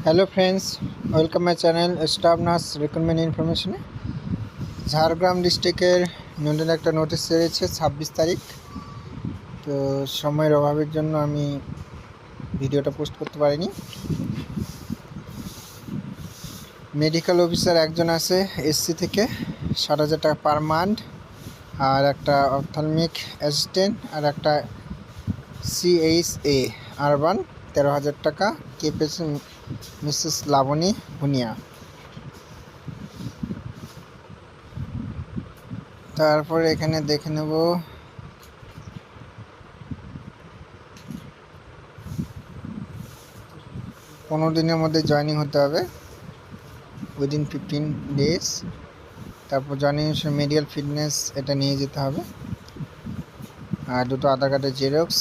Hello friends, welcome my channel staff nurse recruitment इनफरमेशने। झाड़ग्राम डिस्ट्रिक्टर नूतन एक नोटिस बेरिয়েছে 26 तारीख। तो समয়ের অভাবের জন্য আমি ভিডিওটা পোস্ট করতে পারিনি। মেডিকেল অফিসার একজন আছে এসসি থেকে 60,000 টাকা পার মান্থ, আর একটা অপথলমিক অ্যাসিস্ট্যান্ট আর একটা সিএইচএ আরবান 13,000 টাকা। কে পেয়েছেন? মিসেস লাবণী ভুনিয়া। তারপরে এখানে দেখে নেব পনেরো দিনের মধ্যে জয়েনিং হতে হবে, উইদিন 15 ডেজ। তারপর জয়েনিং মেডিকেল ফিটনেস এটা নিয়ে যেতে হবে, আর দুটো আধার কার্ডের জেরক্স,